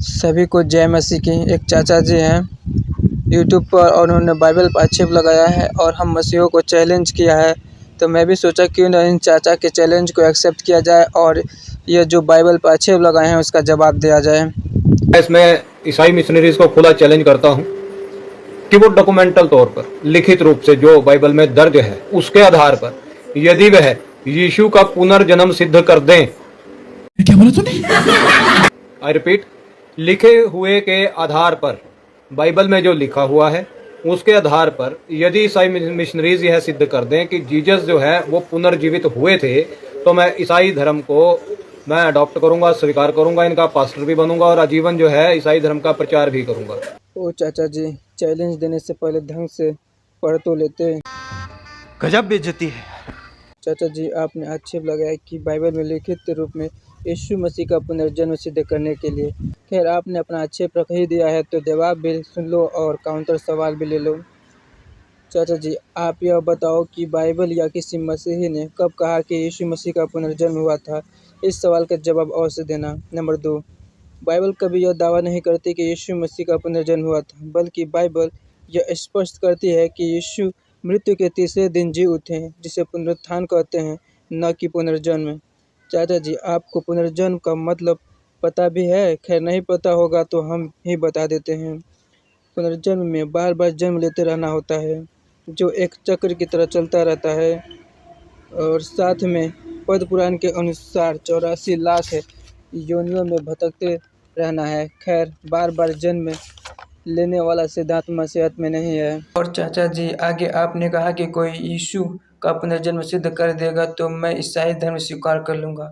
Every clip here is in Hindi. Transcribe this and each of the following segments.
सभी को जय मसीह की। एक चाचा जी हैं यूट्यूब पर और उन्होंने बाइबल पर आक्षेप लगाया है और हम मसीहों को चैलेंज किया है, तो मैं भी सोचा क्यों ना इन चाचा के चैलेंज को एक्सेप्ट किया जाए और ये जो बाइबल पर आक्षेप लगाए हैं उसका जवाब दिया जाए। इसमें ईसाई मिशनरीज को खुला चैलेंज करता हूं कि वो डॉक्यूमेंटल तौर पर लिखित रूप से जो बाइबल में दर्ज है उसके आधार पर यदि वह यीशु का पुनर्जन्म सिद्ध कर दें, क्या बोला तूने? आई रिपीट, लिखे हुए के आधार पर, बाइबल में जो लिखा हुआ है उसके आधार पर यदि ईसाई मिशनरीज यह सिद्ध कर दें कि जीसस जो है वो पुनर्जीवित हुए थे, तो मैं ईसाई धर्म को मैं अडॉप्ट करूंगा, स्वीकार करूंगा, इनका पास्टर भी बनूंगा और आजीवन जो है ईसाई धर्म का प्रचार भी करूंगा। ओ चाचा जी, चैलेंज देने से पहले ढंग से पढ़ तो लेते। गजब बेइज्जती है। चाचा जी, आपने आक्षेप लगाया कि बाइबल में लिखित रूप में यीशु मसीह का पुनर्जन्म सिद्ध करने के लिए। खैर, आपने अपना आक्षेप रख ही दिया है तो जवाब भी सुन लो और काउंटर सवाल भी ले लो। चाचा जी, आप यह बताओ कि बाइबल या किसी मसीही ने कब कहा कि यीशु मसीह का पुनर्जन्म हुआ था? इस सवाल का जवाब अवश्य देना। नंबर 2, बाइबल कभी यह दावा नहीं करती कि यीशु मसीह का पुनर्जन्म हुआ था, बल्कि बाइबल यह स्पष्ट करती है कि यीशु मृत्यु के तीसरे दिन जी उठे, जिसे पुनरुत्थान कहते हैं, न कि पुनर्जन्म। चाचा जी, आपको पुनर्जन्म का मतलब पता भी है? खैर, नहीं पता होगा तो हम ही बता देते हैं। पुनर्जन्म में बार बार जन्म लेते रहना होता है, जो एक चक्र की तरह चलता रहता है, और साथ में पद्म पुराण के अनुसार 84 लाख योनियों में भटकते रहना है। खैर, बार बार जन्म लेने वाला सिद्धांत मसीहत में नहीं है। और चाचा जी, आगे आपने कहा कि कोई यीशु का पुनर्जन्म सिद्ध कर देगा तो मैं ईसाई धर्म स्वीकार कर लूँगा।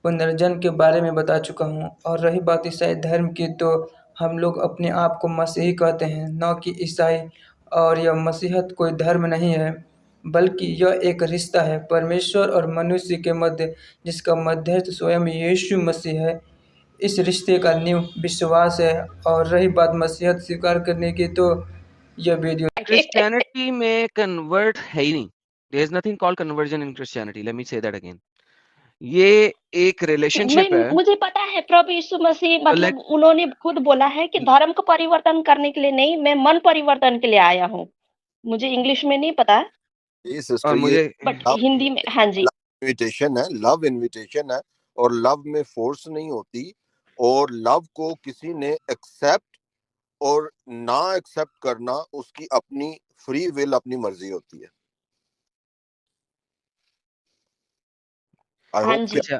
पुनर्जन्म के बारे में बता चुका हूँ। और रही बात ईसाई धर्म की, तो हम लोग अपने आप को मसीही कहते हैं, न कि ईसाई। और यह मसीहत कोई धर्म नहीं है, बल्कि यह एक रिश्ता है परमेश्वर और मनुष्य के मध्य, जिसका मध्यस्थ स्वयं यीशु मसीह है। इस रिश्ते का नींव विश्वास है। और रही बात मसीहत स्वीकार करने की, तो यह वीडियो क्रिश्चियनिटी में कन्वर्ट है ही नहीं। There is nothing called conversion in Christianity, let me say that again. ये एक रिलेशनशिप है। मुझे पता है प्रभु यीशु मसीह, मतलब उन्होंने खुद बोला है कि धर्म को परिवर्तन करने के लिए नहीं, मैं मन परिवर्तन के लिए आया हूँ। मुझे इंग्लिश में नहीं पता और मुझे बट हिंदी में। हाँ जी, इन्विटेशन है, लव इन्विटेशन है, और लव में फोर्स नहीं होती, और लव को किसी ने एक्सेप्ट और ना एक्सेप्ट करना उसकी अपनी फ्री विल, अपनी मर्जी होती है। हाँ जी। अच्छा,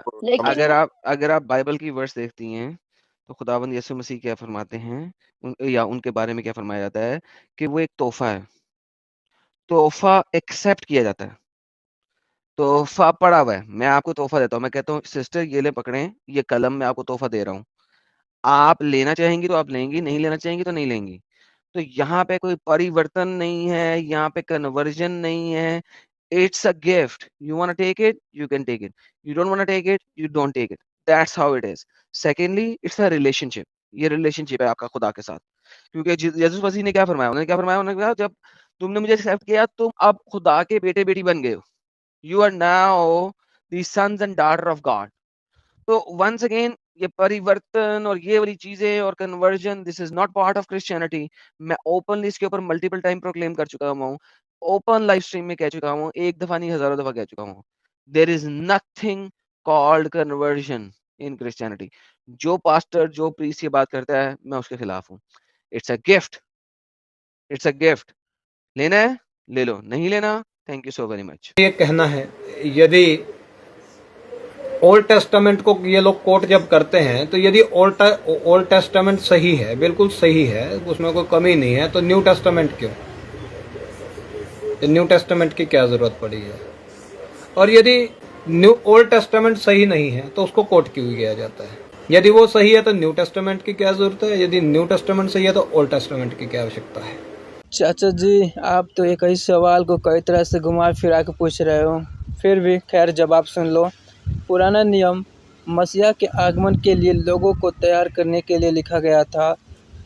अगर आप बाइबल की वर्स देखती हैं तो खुदावंद यीशु मसीह क्या फरमाते हैं, या उनके बारे में क्या फरमाया जाता है कि वो एक तोहफा है। तोहफा एक्सेप्ट किया जाता है। तोहफा पड़ा हुआ है, मैं आपको तोहफा देता हूँ, मैं कहता हूँ सिस्टर ये ले पकड़ें, ये कलम मैं आपको तोहफा दे रहा हूँ, आप लेना चाहेंगी तो आप लेंगी, नहीं लेना चाहेंगी तो नहीं लेंगी। तो यहाँ पे कोई परिवर्तन नहीं है, यहाँ पे कन्वर्जन नहीं है। It's a gift, you want to take it, you can take it, you don't want to take it, you don't take it. That's how it is. Secondly, it's a relationship. ये रिलेशनशिप है आपका खुदा के साथ। क्योंकि यीशु मसीह ने क्या फरमाया, उन्होंने कहा जब तुमने मुझे एक्सेप्ट किया, तुम अब खुदा के बेटे बेटी बन गए हो। You are now the sons and daughter of God. तो वंस अगेन, ये परिवर्तन और ये वाली चीजें और conversion, this is not part of Christianity. मैं ओपनली इसके ऊपर मल्टीपल टाइम प्रोक्लेम कर चुका हूँ, ओपन लाइव स्ट्रीम में कह चुका हूँ, एक दफा नहीं हजारों दफा कह चुका हूँ। There is nothing called conversion in Christianity. जो पास्टर, जो प्रीस्ट ये बात करता है, मैं उसके खिलाफ हूँ। It's a gift, it's a gift. लेना है ले लो, नहीं लेना, thank you so very much. ये कहना है, यदि ओल्ड टेस्टामेंट को ये लोग कोट जब करते हैं, तो यदि ओल्ड टेस्टामेंट सही है, बिल्कुल सही है, उसमें कोई कमी नहीं है, तो न्यू टेस्टामेंट क्यों? न्यू टेस्टामेंट की क्या जरूरत पड़ी है? और यदि ओल्ड टेस्टामेंट सही नहीं है तो उसको कोट क्यों किया जाता है? यदि वो सही है तो न्यू टेस्टामेंट की क्या जरूरत है? यदि न्यू टेस्टामेंट सही है तो ओल्ड टेस्टामेंट की क्या आवश्यकता है? चाचा जी, आप तो एक ही सवाल को कई तरह से घुमा फिरा के पूछ रहे हो, फिर भी खैर जवाब सुन लो। पुराना नियम मसीहा के आगमन के लिए लोगों को तैयार करने के लिए लिखा गया था।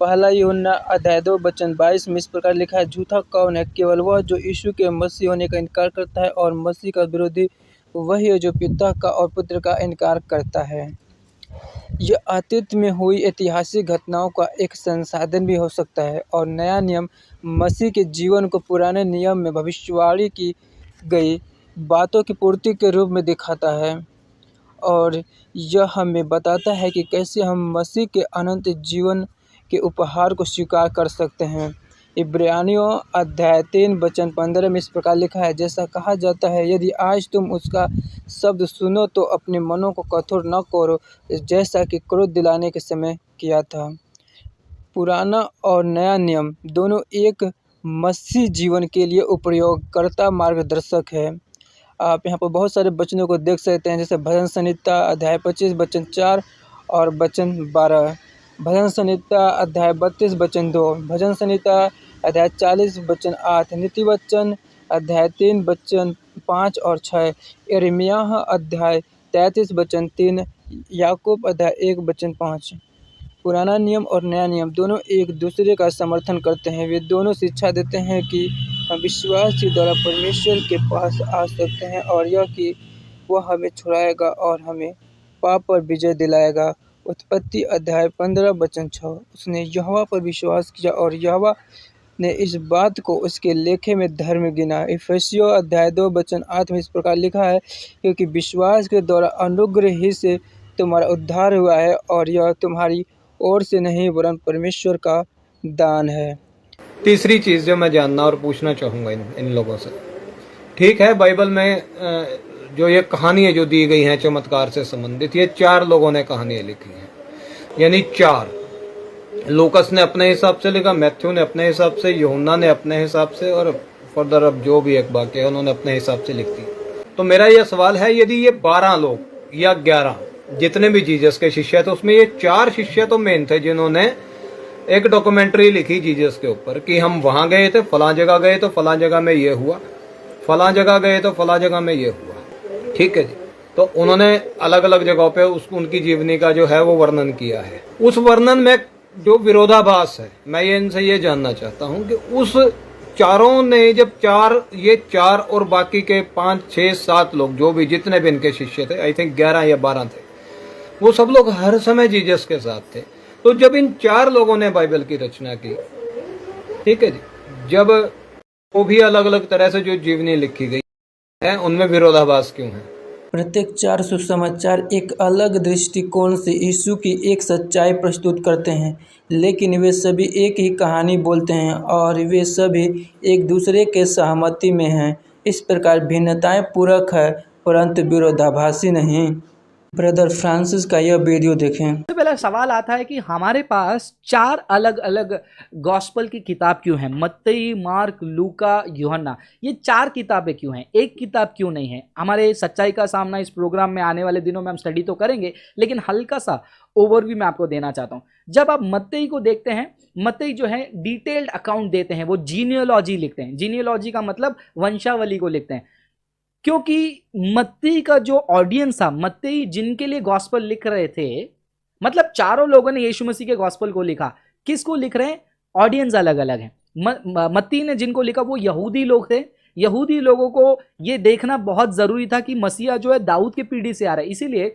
पहला यूहन्ना अध्याय 2 वचन 22 में इस प्रकार लिखा है, झूठा कौन है? केवल वह जो यीशु के मसीह होने का इनकार करता है, और मसीह का विरोधी वही है जो पिता का और पुत्र का इनकार करता है। यह अतीत में हुई ऐतिहासिक घटनाओं का एक संसाधन भी हो सकता है और नया नियम मसीह के जीवन को पुराने नियम में भविष्यवाणी की गई बातों की पूर्ति के रूप में दिखाता है। और यह हमें बताता है कि कैसे हम मसीह के अनंत जीवन के उपहार को स्वीकार कर सकते हैं। इब्रानियों अध्याय 3 वचन 15 में इस प्रकार लिखा है, जैसा कहा जाता है, यदि आज तुम उसका शब्द सुनो तो अपने मनों को कठोर न करो, जैसा कि क्रोध दिलाने के समय किया था। पुराना और नया नियम दोनों एक मसीह जीवन के लिए उपयोगकर्ता मार्गदर्शक है। आप यहाँ पर बहुत सारे वचनों को देख सकते हैं, जैसे भजन संहिता अध्याय 25 वचन 4 और वचन 12, भजन संहिता अध्याय 32 वचन 2, भजन संहिता अध्याय 40 वचन 8, नीति वचन अध्याय 3 वचन 5 और 6, यिर्मयाह अध्याय 33 वचन 3, याकूब अध्याय 1 वचन 5। पुराना नियम और नया नियम दोनों एक दूसरे का समर्थन करते हैं। वे दोनों शिक्षा देते हैं कि हम विश्वास के द्वारा परमेश्वर के पास आ सकते हैं और यह कि वह हमें छुड़ाएगा और हमें पाप पर विजय दिलाएगा। उत्पत्ति अध्याय 15 वचन 6, उसने यहोवा पर विश्वास किया और यहोवा ने इस बात को उसके लेखे में धर्म गिना। इफिसियों अध्याय 2 वचन 8 में इस प्रकार लिखा है, क्योंकि विश्वास के द्वारा अनुग्रह ही से तुम्हारा उद्धार हुआ है और यह तुम्हारी ओर से नहीं वरन परमेश्वर का दान है। तीसरी चीज़ जो मैं जानना और पूछना चाहूँगा इन लोगों से, ठीक है, बाइबल में जो ये कहानियाँ जो दी गई हैं चमत्कार से संबंधित, ये 4 लोगों ने कहानियाँ लिखी हैं, यानी 4। लूकस ने अपने हिसाब से लिखा, मैथ्यू ने अपने हिसाब से, यूहन्ना ने अपने हिसाब से, और फर्दर अब जो भी एक बाकी है उन्होंने अपने हिसाब से लिख दी। तो मेरा यह सवाल है, यदि ये 12 लोग या 11 जितने भी जीसस के शिष्य थे, उसमें ये 4 शिष्य तो मेन थे जिन्होंने एक डॉक्यूमेंट्री लिखी जीसस के ऊपर कि हम वहां गए थे, फलां जगह गए तो फलां जगह में ये हुआ, फलां जगह गए तो फलां जगह में ये हुआ। ठीक है जी। तो उन्होंने अलग अलग जगहों पे उनकी जीवनी का जो है वो वर्णन किया है। उस वर्णन में जो विरोधाभास है, मैं ये इनसे ये जानना चाहता हूँ कि उस चारों ने जब 4 और बाकी के 5, 6, 7 लोग जो भी जितने भी इनके शिष्य थे, आई थिंक 11 या 12 थे, वो सब लोग हर समय जीसस के साथ थे। तो जब इन 4 लोगों ने बाइबल की रचना की, ठीक है जी, जब वो भी अलग अलग तरह से जो जीवनी लिखी गई है, उनमें विरोधाभास क्यों है? प्रत्येक 4 सुसमाचार एक अलग दृष्टिकोण से यीशु की एक सच्चाई प्रस्तुत करते हैं, लेकिन वे सभी एक ही कहानी बोलते हैं और वे सभी एक दूसरे के सहमति में हैं। इस प्रकार भिन्नताएं पूरक है परंतु विरोधाभासी नहीं। ब्रदर फ्रांसिस का यह वीडियो देखें। सबसे पहला सवाल आता है कि हमारे पास 4 अलग अलग गॉस्पल की किताब क्यों हैं? मत्ती, मार्क, लूका, यूहन्ना, ये 4 किताबें क्यों हैं? एक किताब क्यों नहीं है? हमारे सच्चाई का सामना इस प्रोग्राम में आने वाले दिनों में हम स्टडी तो करेंगे, लेकिन हल्का सा ओवरव्यू मैं आपको देना चाहता हूँ। जब आप मत्ती को देखते हैं, मत्ती जो है डिटेल्ड अकाउंट देते हैं, वो जीनियोलॉजी लिखते हैं। जीनियोलॉजी का मतलब वंशावली को लिखते हैं, क्योंकि मत्ती का जो ऑडियंस था, मत्ती जिनके लिए गॉस्पल लिख रहे थे, मतलब चारों लोगों ने यीशु मसीह के गॉस्पल को लिखा। किसको लिख रहे हैं? ऑडियंस अलग अलग है। मत्ती ने जिनको लिखा वो यहूदी लोग थे। यहूदी लोगों को ये देखना बहुत जरूरी था कि मसीहा जो है दाऊद की पीढ़ी से आ रहा है, इसीलिए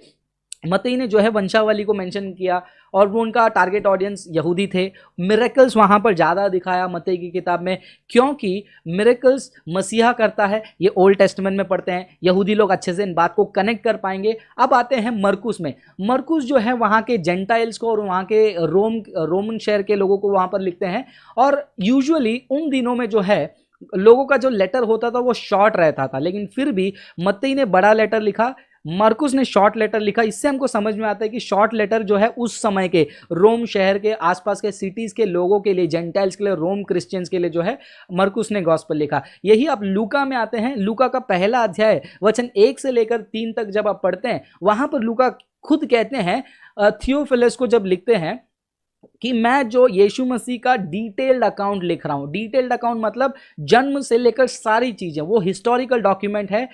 मत्ती ने जो है वंशावली को मेंशन किया और वो उनका टारगेट ऑडियंस यहूदी थे। मिरेकल्स वहां पर ज़्यादा दिखाया मत्ती की किताब में, क्योंकि मिरेकल्स मसीहा करता है, ये ओल्ड टेस्टमेंट में पढ़ते हैं, यहूदी लोग अच्छे से इन बात को कनेक्ट कर पाएंगे। अब आते हैं मरकुस में। मरकुस जो है वहाँ के जेंटाइल्स को और वहाँ के रोमन शहर के लोगों को वहाँ पर लिखते हैं। और यूजुअली उन दिनों में जो है लोगों का जो लेटर होता था वो शॉर्ट रहता था, लेकिन फिर भी मत्ती ने बड़ा लेटर लिखा, मरकुस ने शॉर्ट लेटर लिखा। इससे हमको समझ में आता है कि शॉर्ट लेटर जो है उस समय के रोम शहर के आसपास के सिटीज के लोगों के लिए, जेंटाइल्स के लिए, रोम क्रिश्चियंस के लिए जो है मरकुस ने गॉस्पेल लिखा। यही आप लूका में आते हैं। लूका का पहला अध्याय वचन 1 से लेकर 3 तक जब आप पढ़ते हैं, वहां पर लूका खुद कहते हैं, थियोफिलस को जब लिखते हैं, कि मैं जो यीशु मसीह का डिटेल्ड अकाउंट लिख रहा हूं, डिटेल्ड अकाउंट मतलब जन्म से लेकर सारी चीजें, वो हिस्टोरिकल डॉक्यूमेंट है।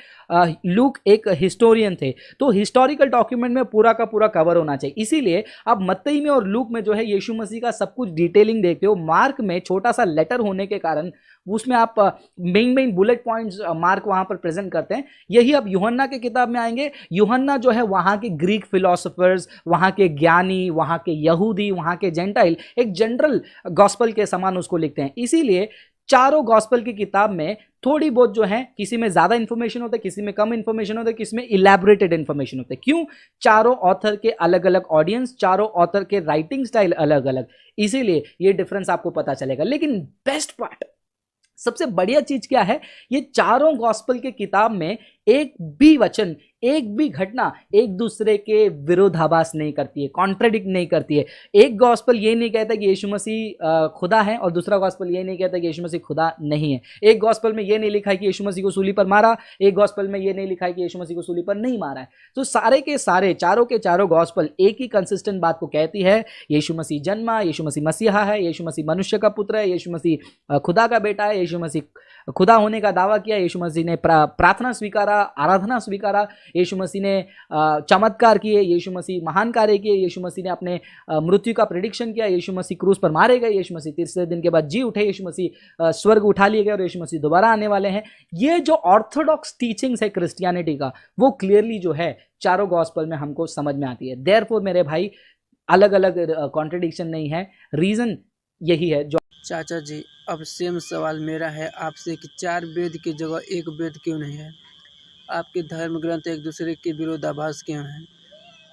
लूक एक हिस्टोरियन थे, तो हिस्टोरिकल डॉक्यूमेंट में पूरा का पूरा कवर होना चाहिए। इसीलिए आप मत्ती में और लूक में जो है यीशु मसीह का सब कुछ डिटेलिंग देखते हो। मार्क में छोटा सा लेटर होने के कारण उसमें आप मेन बुलेट पॉइंट्स मार्क वहां पर प्रेजेंट करते हैं। यही अब यूहन्ना के किताब में आएंगे। यूहन्ना जो है वहां के ग्रीक फिलोसोफर्स, वहां के ज्ञानी, वहां के यहूदी, वहां के जेंटाइल एक जनरल गॉस्पल के समान उसको लिखते हैं। इसीलिए चारों गॉस्पल की किताब में थोड़ी बहुत जो है, किसी में ज्यादा इंफॉर्मेशन होता है, किसी में कम इंफॉर्मेशन होता है, किसी में इलैबोरेटेड इंफॉर्मेशन होता है। क्यों? चारों ऑथर के अलग अलग ऑडियंस, चारों ऑथर के राइटिंग स्टाइल अलग अलग, इसीलिए ये डिफरेंस आपको पता चलेगा। लेकिन बेस्ट पार्ट, सबसे बढ़िया चीज क्या है, ये चारों गॉस्पल के किताब में एक भी वचन, एक भी घटना एक दूसरे के विरोधाभास नहीं करती है, कॉन्ट्रडिक्ट नहीं करती है। एक गॉस्पल ये नहीं कहता कि यीशु मसीह खुदा है और दूसरा गॉस्पल ये नहीं कहता कि यीशु मसीह खुदा नहीं है। एक गॉस्पल में ये नहीं लिखा है कि यीशु मसीह को सूली पर मारा, एक गॉस्पल में ये नहीं लिखा है कि यीशु मसीह को सूली पर नहीं मारा है। तो सारे के सारे, चारों के चारों गॉस्पल एक ही कंसिस्टेंट बात को कहती है, यीशु मसीह जन्मा, यीशु मसीह मसीहा है, यीशु मसीह मनुष्य का पुत्र है, यीशु मसीह खुदा का बेटा है, यीशु मसीह खुदा होने का दावा किया, यीशु मसीह ने प्रार्थना स्वीकारा, आराधना स्वीकारा, यीशु मसीह ने चमत्कार किए, यीशु मसीह महान कार्य किए, यीशु मसीह ने अपने मृत्यु का प्रेडिक्शन किया, यीशु मसीह क्रूस पर मारे गए, यीशु मसीह तीसरे दिन के बाद जी उठे, यीशु मसीह स्वर्ग उठा लिए गए और यीशु मसीह दोबारा आने वाले हैं। ये जो ऑर्थोडॉक्स टीचिंग्स है क्रिश्चियनिटी का, वो क्लियरली जो है चारों गॉस्पल में हमको समझ में आती है। देयरफॉर मेरे भाई, अलग अलग कॉन्ट्रडिक्शन नहीं है, रीजन यही है। जो चाचा जी, अब सेम सवाल मेरा है आपसे कि 4 वेद की जगह एक वेद क्यों नहीं है? आपके धर्म ग्रंथ एक दूसरे के विरोधाभास क्यों हैं?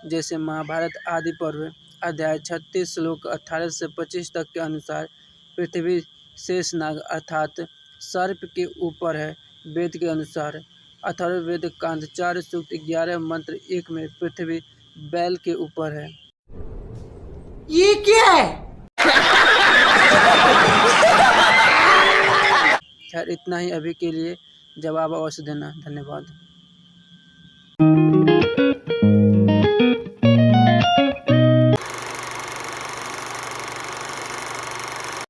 जैसे महाभारत आदि पर्व अध्याय 36 श्लोक 18 से 25 तक के अनुसार पृथ्वी शेषनाग अर्थात सर्प के ऊपर है। वेद के अनुसार अथर्ववेद कांड 4 सूक्त 11 मंत्र 1 में पृथ्वी बैल के ऊपर है। ये क्या है? खैर, इतना ही अभी के लिए। जवाब अवश्य देना। धन्यवाद।